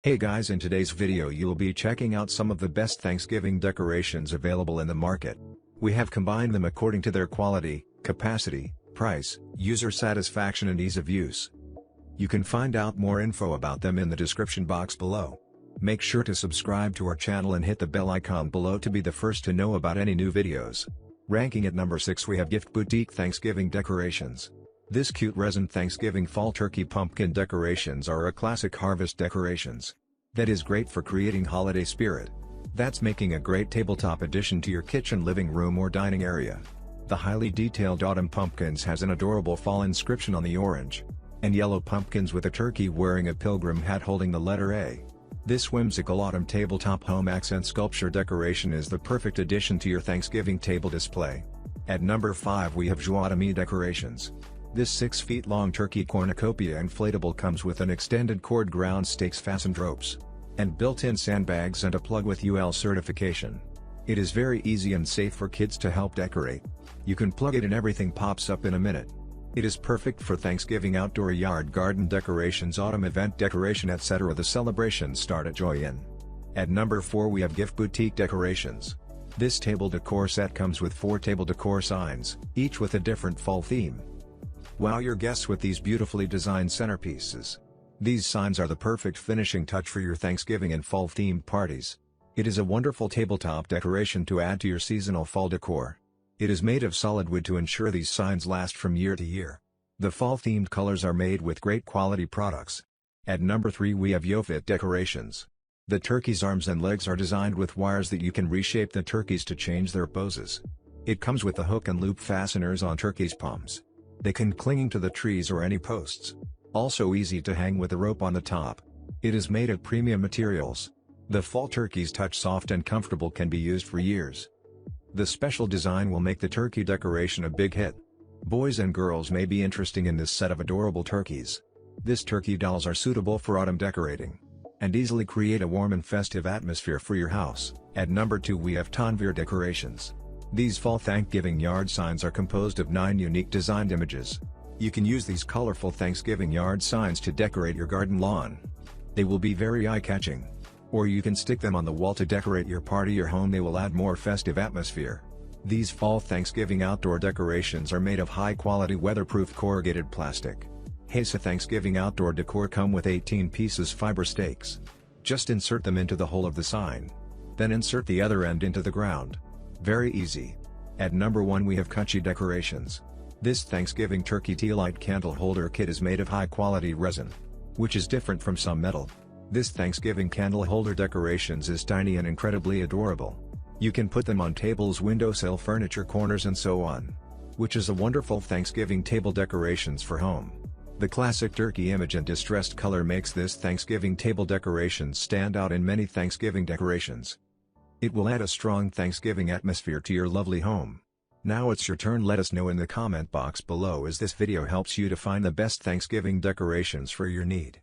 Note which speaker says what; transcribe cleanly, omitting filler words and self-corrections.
Speaker 1: Hey guys, in today's video you'll be checking out some of the best Thanksgiving decorations available in the market. We have combined them according to their quality, capacity, price, user satisfaction and ease of use. You can find out more info about them in the description box below. Make sure to subscribe to our channel and hit the bell icon below to be the first to know about any new videos. Ranking at number 6 we have Gift Boutique Thanksgiving Decorations. This cute resin Thanksgiving fall turkey pumpkin decorations are a classic harvest decorations. That is great for creating holiday spirit. That's making a great tabletop addition to your kitchen, living room or dining area. The highly detailed autumn pumpkins has an adorable fall inscription on the orange and yellow pumpkins with a turkey wearing a pilgrim hat holding the letter A. This whimsical autumn tabletop home accent sculpture decoration is the perfect addition to your Thanksgiving table display. At number 5 we have Hami decorations. This 6 feet long turkey cornucopia inflatable comes with an extended cord, ground stakes, fastened ropes, and built-in sandbags and a plug with UL certification. It is very easy and safe for kids to help decorate. You can plug it and everything pops up in a minute. It is perfect for Thanksgiving outdoor yard garden decorations, autumn event decoration, etc. The celebrations start at Joy Inn. At number 4 we have Gift Boutique Decorations. This table decor set comes with 4 table decor signs, each with a different fall theme. Wow your guests with these beautifully designed centerpieces. These signs are the perfect finishing touch for your Thanksgiving and fall themed parties. It is a wonderful tabletop decoration to add to your seasonal fall decor. It is made of solid wood to ensure these signs last from year to year. The fall themed colors are made with great quality products. At number 3 we have YoFit Decorations. The turkey's arms and legs are designed with wires that you can reshape the turkeys to change their poses. It comes with the hook and loop fasteners on turkey's palms. They can cling to the trees or any posts. Also easy to hang with a rope on the top. It is made of premium materials. The fall turkey's touch soft and comfortable, can be used for years. The special design will make the turkey decoration a big hit. Boys and girls may be interested in this set of adorable turkeys. This turkey dolls are suitable for autumn decorating and easily create a warm and festive atmosphere for your house. At number 2 we have Tanveer Decorations. These fall Thanksgiving yard signs are composed of 9 unique designed images. You can use these colorful Thanksgiving yard signs to decorate your garden lawn. They will be very eye-catching. Or you can stick them on the wall to decorate your party or home. They will add more festive atmosphere. These fall Thanksgiving outdoor decorations are made of high-quality weatherproof corrugated plastic. Hasa Thanksgiving outdoor decor come with 18 pieces fiber stakes. Just insert them into the hole of the sign. Then insert the other end into the ground. Very easy. At number 1 we have Kuchi Decorations. This Thanksgiving turkey tea light candle holder kit is made of high-quality resin, which is different from some metal. This Thanksgiving candle holder decorations is tiny and incredibly adorable. You can put them on tables, windowsill, furniture, corners and so on, which is a wonderful Thanksgiving table decorations for home. The classic turkey image and distressed color makes this Thanksgiving table decoration stand out in many Thanksgiving decorations. It will add a strong Thanksgiving atmosphere to your lovely home. Now it's your turn. Let us know in the comment box below as this video helps you to find the best Thanksgiving decorations for your need.